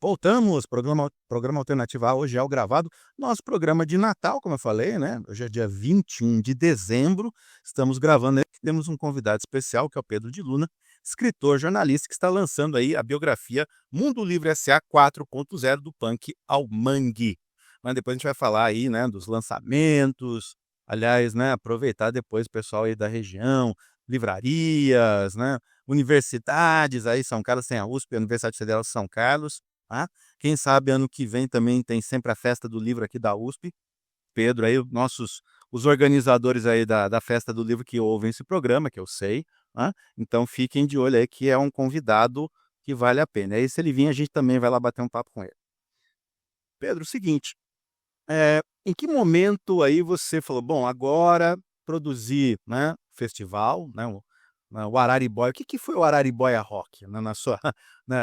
Voltamos, programa Alternativa A, hoje é o gravado, nosso programa de Natal, como eu falei, né, hoje é dia 21 de dezembro, estamos gravando aí, temos um convidado especial, que é o Pedro de Luna, escritor, jornalista, que está lançando aí a biografia Mundo Livre S.A. 4.0, do punk ao mangue. Mas depois a gente vai falar aí, né, dos lançamentos, aliás, né, aproveitar depois o pessoal aí da região, livrarias, né, universidades, aí São Carlos tem a USP, a Universidade Federal de São Carlos, tá. Quem sabe ano que vem também tem sempre a festa do livro aqui da USP. Pedro aí, os organizadores aí da festa do livro que ouvem esse programa, que eu sei, né, então fiquem de olho aí que é um convidado que vale a pena. Aí se ele vir a gente também vai lá bater um papo com ele. Pedro, o seguinte, em que momento aí você falou: "Bom, agora produzir, né, festival, né, o Araribóia", o que que foi o Araribóia Rock, né, na sua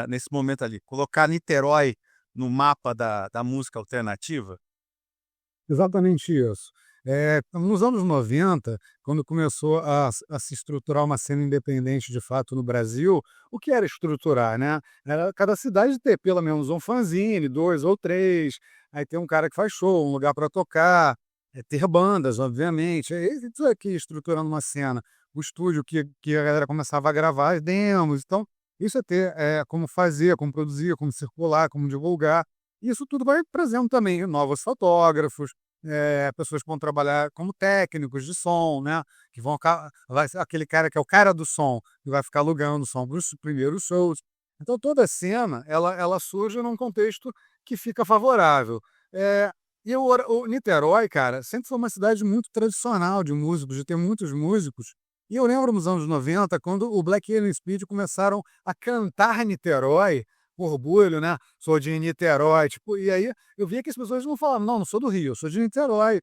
nesse momento ali? Colocar Niterói no mapa da música alternativa? Exatamente isso. Nos anos 90, quando começou a se estruturar uma cena independente de fato no Brasil, o que era estruturar, né? Era cada cidade ter pelo menos um fanzine, 2 ou 3, aí ter um cara que faz show, um lugar para tocar, ter bandas, obviamente. Isso aqui estruturando uma cena. O estúdio que a galera começava a gravar as demos. Então, isso é ter como fazer, como produzir, como circular, como divulgar. Isso tudo vai trazendo também novos fotógrafos, pessoas que vão trabalhar como técnicos de som, né, que vão vai ser aquele cara que é o cara do som, que vai ficar alugando o som para os primeiros shows. Então toda a cena, ela surge num contexto que fica favorável. Eh, e o Niterói, cara, sempre foi uma cidade muito tradicional de músicos, de ter muitos músicos, e eu lembro nos anos 90 quando o Black Alien Speed começaram a cantar Niterói, com orgulho, né, "Sou de Niterói", tipo, e aí eu via que as pessoas não falavam: "Não, não sou do Rio, eu sou de Niterói",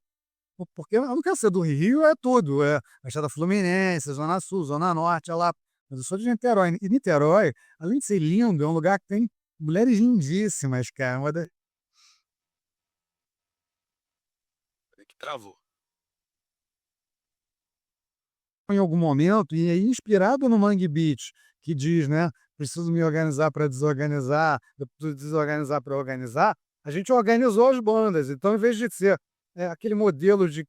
porque eu não quero ser do Rio, é tudo, é Baixada Fluminense, Zona Sul, Zona Norte, é lá, mas eu sou de Niterói. E Niterói, além de ser lindo, é um lugar que tem mulheres lindíssimas, cara, uma da Peraí que travou. em algum momento, e aí inspirado no Mangue Beat, que diz, né: "Preciso me organizar para desorganizar, eu preciso desorganizar para organizar", a gente organizou as bandas. Então, em vez de ser, aquele modelo de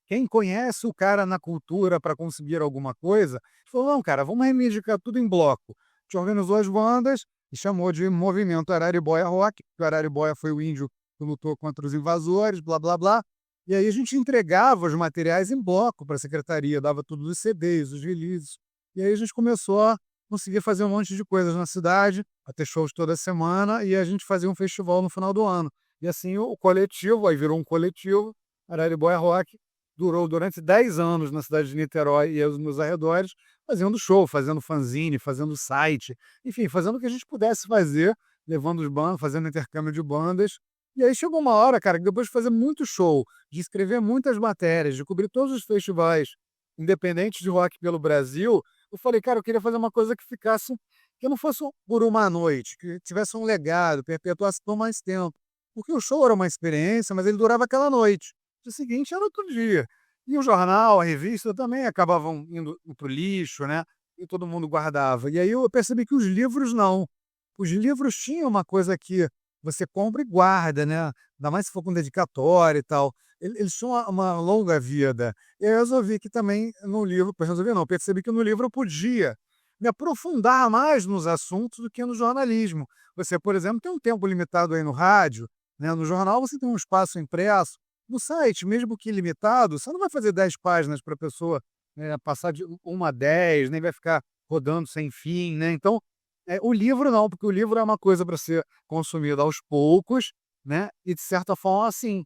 quem conhece o cara na cultura para conseguir alguma coisa, a gente falou: "Não, cara, vamos reivindicar tudo em bloco". A gente organizou as bandas e chamou de Movimento Araribóia Rock, que o Araribóia foi o índio que lutou contra os invasores, blá-blá-blá. E aí a gente entregava os materiais em bloco para a secretaria, dava tudo os CDs, os releases. E aí a gente começou a conseguir fazer um monte de coisas na cidade, a ter shows toda semana, e a gente fazia um festival no final do ano. E assim o coletivo, aí virou um coletivo, Araribóia Rock, durou durante 10 anos na cidade de Niterói e nos arredores, fazendo show, fazendo fanzine, fazendo site, enfim, fazendo o que a gente pudesse fazer, levando os bandos, fazendo intercâmbio de bandas. E aí chegou uma hora, cara, que depois de fazer muito show, de escrever muitas matérias, de cobrir todos os festivais independentes de rock pelo Brasil, eu falei: "Cara, eu queria fazer uma coisa que ficasse que não fosse por uma noite, que tivesse um legado, perpetuasse por mais tempo". Porque o show era uma experiência, mas ele durava aquela noite. No dia seguinte era outro dia. E o jornal, a revista também acabavam indo para o lixo, né, e todo mundo guardava. E aí eu percebi que os livros não. Os livros tinham uma coisa que você compra e guarda, né, ainda mais se for com dedicatória e tal. Eles tinham uma longa vida. E aí eu resolvi que também no livro resolvi não, percebi que no livro eu podia me aprofundar mais nos assuntos do que no jornalismo. Você, por exemplo, tem um tempo limitado aí no rádio, né, no jornal você tem um espaço impresso, no site, mesmo que limitado, você não vai fazer 10 páginas para a pessoa, passar de 1 a 10, nem vai ficar rodando sem fim, né, então, o livro não, porque o livro é uma coisa para ser consumida aos poucos, né, e de certa forma, assim,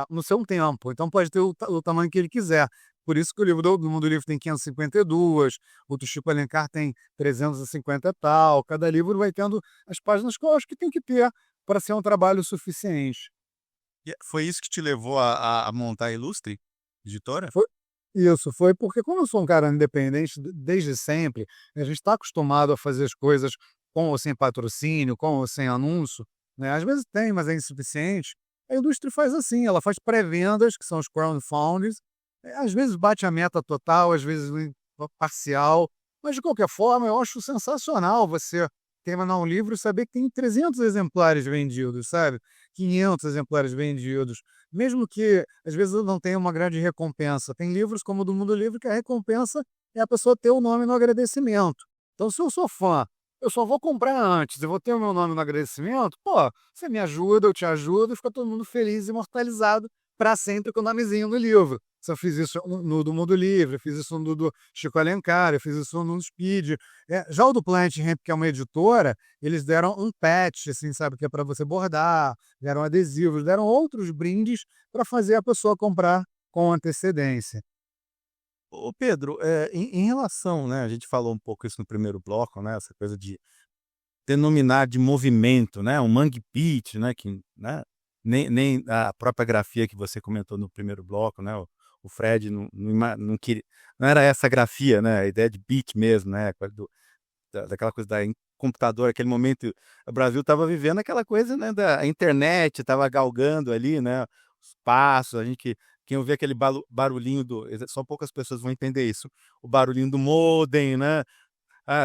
no seu tempo, então pode ter o tamanho que ele quiser. Por isso que o livro do Mundo Livre tem 552, o do Chico Alencar tem 350 e tal, cada livro vai tendo as páginas que eu acho que tem que ter para ser um trabalho suficiente. E foi isso que te levou a montar a Ilustre Editora? Foi isso, foi porque como eu sou um cara independente desde sempre, a gente está acostumado a fazer as coisas com ou sem patrocínio, com ou sem anúncio, né, às vezes tem, mas é insuficiente. A indústria faz assim, ela faz pré-vendas, que são os crowdfundings, às vezes bate a meta total, às vezes parcial, mas de qualquer forma eu acho sensacional você terminar um livro e saber que tem 300 exemplares vendidos, sabe? 500 exemplares vendidos. Mesmo que, às vezes, não tenha uma grande recompensa. Tem livros como o do Mundo Livre que a recompensa é a pessoa ter o nome no agradecimento. Então, se eu sou fã, eu só vou comprar antes, eu vou ter o meu nome no agradecimento, pô, você me ajuda, eu te ajudo, e fica todo mundo feliz e imortalizado para sempre com o nomezinho no livro. Se eu fiz isso no do Mundo Livre, eu fiz isso no do Chico Alencar, eu fiz isso no Speed. Já o do Planet Hemp, que é uma editora, eles deram um patch, assim, sabe, que é para você bordar, deram adesivos, deram outros brindes para fazer a pessoa comprar com antecedência. Ô Pedro, em relação, né, a gente falou um pouco isso no primeiro bloco, né, essa coisa de denominar de movimento, né, um mangue beat, né, que, né, nem a própria grafia que você comentou no primeiro bloco, né, o Fred não queria, não era essa grafia, né, a ideia de beat mesmo, né, coisa daquela coisa da computador, aquele momento o Brasil estava vivendo aquela coisa, né, da internet, estava galgando ali, né, os passos, a gente quem ouvir aquele barulhinho só poucas pessoas vão entender isso, o barulhinho do modem, né,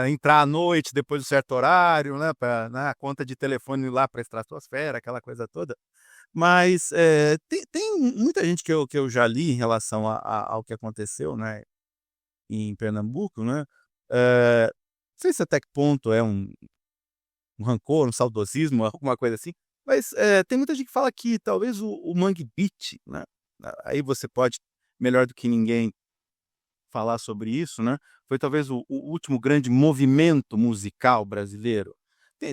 entrar à noite depois de certo horário, né, pra, né, a conta de telefone lá para estratosfera, aquela coisa toda. Mas, tem muita gente que eu já li em relação ao que aconteceu, né, em Pernambuco, né, não sei se até que ponto é um rancor, um saudosismo, alguma coisa assim, mas, tem muita gente que fala que talvez o Mangue Beat, né, aí você pode, melhor do que ninguém, falar sobre isso, né, foi talvez o último grande movimento musical brasileiro.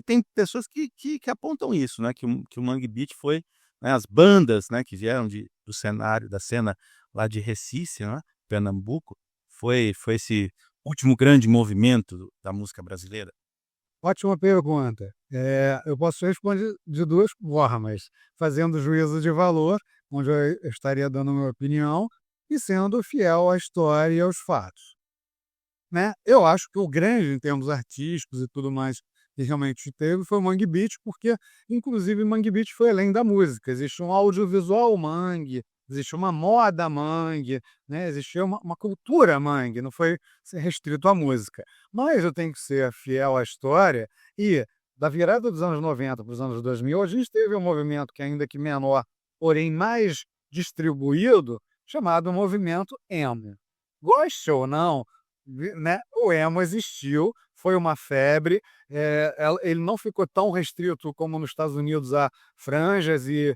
Tem pessoas que apontam isso, né, que o Mangue Beat foi, né, as bandas, né, que vieram do cenário, da cena lá de Recife, né, Pernambuco, foi esse último grande movimento da música brasileira. Ótima pergunta. Eu posso responder de 2 formas: fazendo juízo de valor, onde eu estaria dando a minha opinião, e sendo fiel à história e aos fatos, né. Eu acho que o grande, em termos artísticos e tudo mais, que realmente teve foi o Mangue Beat, porque inclusive Mangue Beat foi além da música, existe um audiovisual mangue, existe uma moda mangue, né, existia uma cultura mangue, não foi restrito à música. Mas eu tenho que ser fiel à história e, da virada dos anos 90 para os anos 2000, a gente teve um movimento que, ainda que menor, porém mais distribuído, chamado movimento emo. Goste ou não, né, o emo existiu, foi uma febre, ele não ficou tão restrito como nos Estados Unidos a franjas e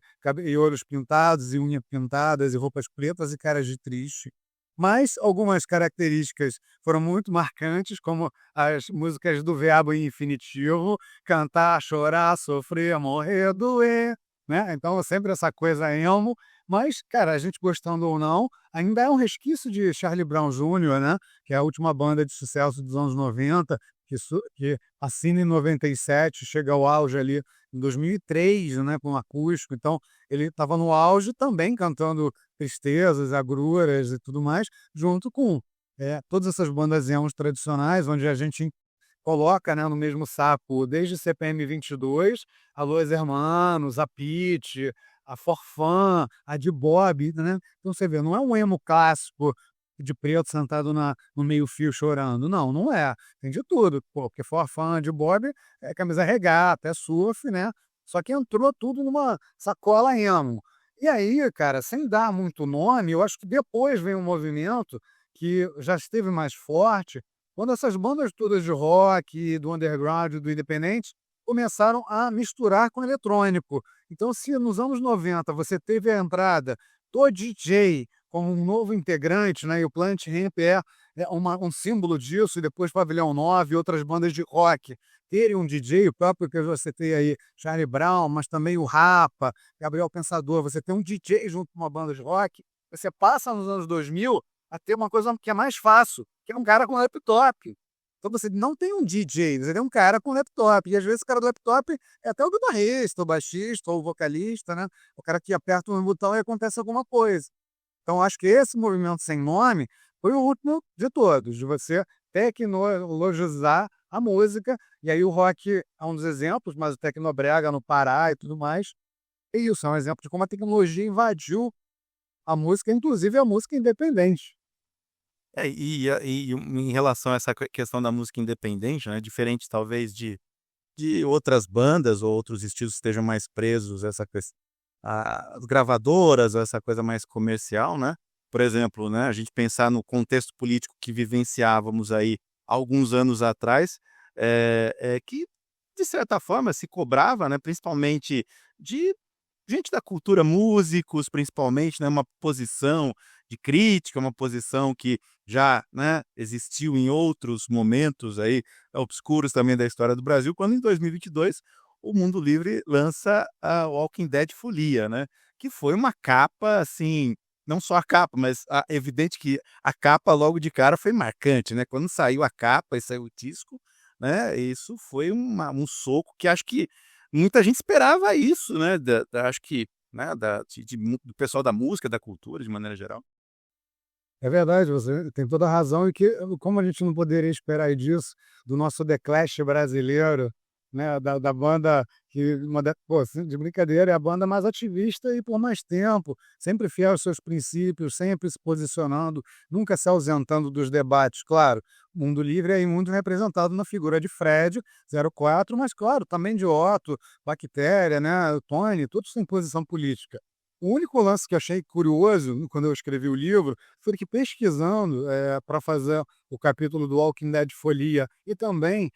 olhos pintados, e unhas pintadas, e roupas pretas e caras de triste. Mas algumas características foram muito marcantes, como as músicas do verbo em infinitivo, cantar, chorar, sofrer, morrer, doer, né? Então sempre essa coisa emo, mas, cara, a gente gostando ou não, ainda é um resquício de Charlie Brown Jr., né, que é a última banda de sucesso dos anos 90, que assina em 97, chega ao auge ali em 2003, né, com um acústico. Então ele estava no auge também cantando tristezas, agruras e tudo mais, junto com, todas essas bandas emos tradicionais, onde a gente coloca, né, no mesmo saco desde CPM 22, a Los Hermanos, a Pitty, a Forfã, a de Bob, né. Então você vê, não é um emo clássico de preto sentado no meio-fio chorando, não, não é. Tem de tudo, pô, porque Forfã, de Bob é camisa regata, é surf, né, só que entrou tudo numa sacola emo. E aí, cara, sem dar muito nome, eu acho que depois vem um movimento que já esteve mais forte, quando essas bandas todas de rock, do underground, do independente, começaram a misturar com eletrônico. Então, se nos anos 90 você teve a entrada do DJ como um novo integrante, né, e o Planet Hemp é um símbolo disso, e depois Pavilhão 9 e outras bandas de rock terem um DJ, o próprio que eu citei aí, Charlie Brown, mas também o Rapa, Gabriel Pensador, você tem um DJ junto com uma banda de rock, você passa nos anos 2000 a ter uma coisa que é mais fácil, que é um cara com laptop. Então você não tem um DJ, você tem um cara com laptop, e às vezes o cara do laptop é até o guitarrista, o baixista, ou o vocalista, né, o cara que aperta um botão e acontece alguma coisa. Então acho que esse movimento sem nome foi o último de todos, de você tecnologizar a música, e aí o rock é um dos exemplos, mas o tecnobrega no Pará e tudo mais, é isso, é um exemplo de como a tecnologia invadiu a música, inclusive a música independente. E em relação a essa questão da música independente, né, diferente talvez de outras bandas ou outros estilos que estejam mais presos a essa as gravadoras ou essa coisa mais comercial, né. Por exemplo, né, a gente pensar no contexto político que vivenciávamos aí alguns anos atrás, que de certa forma se cobrava, né, principalmente de gente da cultura, músicos principalmente, né, uma posição de crítica, uma posição que já, né, existiu em outros momentos aí obscuros também da história do Brasil, quando em 2022 o Mundo Livre lança a Walking Dead Folia, né, que foi uma capa, assim, não só a capa, mas evidente que a capa logo de cara foi marcante, né, quando saiu a capa e saiu o disco, né, isso foi um soco que acho que muita gente esperava isso, né, acho que, né, do pessoal da música, da cultura de maneira geral. É verdade, você tem toda a razão e como a gente não poderia esperar disso, do nosso The Clash brasileiro, né, da banda que uma da pô, assim, de brincadeira, é a banda mais ativista e por mais tempo, sempre fiel aos seus princípios, sempre se posicionando, nunca se ausentando dos debates. Claro, o Mundo Livre é aí muito representado na figura de Fred, 04, mas claro, também de Otto, Bactéria, né, o Tony, todos têm posição política. O único lance que eu achei curioso quando eu escrevi o livro foi que pesquisando, para fazer o capítulo do Walking Dead Folia e também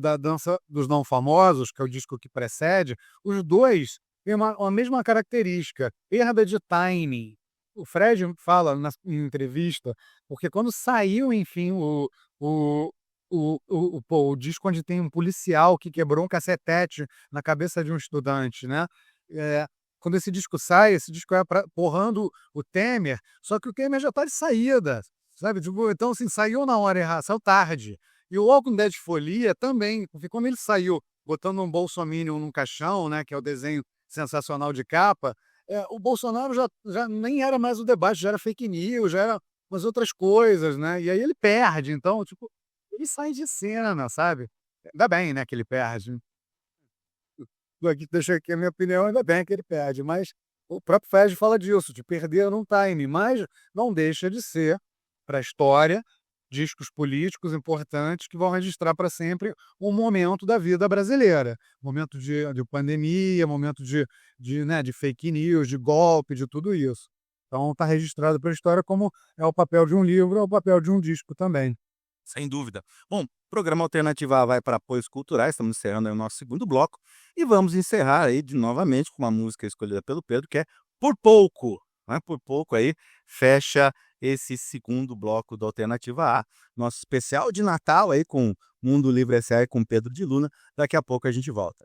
da Dança dos Não Famosos, que é o disco que precede, os 2 têm uma mesma característica, perda de timing. O Fred fala em entrevista, porque quando saiu, enfim, o o disco onde tem um policial que quebrou um cacetete na cabeça de um estudante, né, eh, quando esse disco sai, esse disco é pra porrando o Temer, só que o Temer já tá de saída, sabe, tipo, então assim, saiu na hora errada, saiu tarde. E o Walking Dead Folia também, porque quando ele saiu botando um bolsominion num caixão, né, que é o desenho sensacional de capa, o Bolsonaro já nem era mais o debate, já era fake news, já era umas outras coisas, né, e aí ele perde, então, tipo, ele sai de cena, sabe. Ainda bem, né, que ele perde. Aqui deixa aqui a minha opinião, ainda bem que ele perde, mas o próprio Fred fala disso, de perder num time, mas não deixa de ser, para a história, discos políticos importantes que vão registrar para sempre um momento da vida brasileira. Momento de pandemia, momento né, de fake news, de golpe, de tudo isso. Então está registrado para a história como é o papel de um livro, é o papel de um disco também. Sem dúvida. Bom, programa Alternativa A vai para apoios culturais, estamos encerrando aí o nosso segundo bloco, e vamos encerrar aí novamente com uma música escolhida pelo Pedro, que é Por Pouco, né, Por Pouco aí, fecha esse segundo bloco do Alternativa A, nosso especial de Natal aí com Mundo Livre S.A. e com Pedro de Luna, daqui a pouco a gente volta.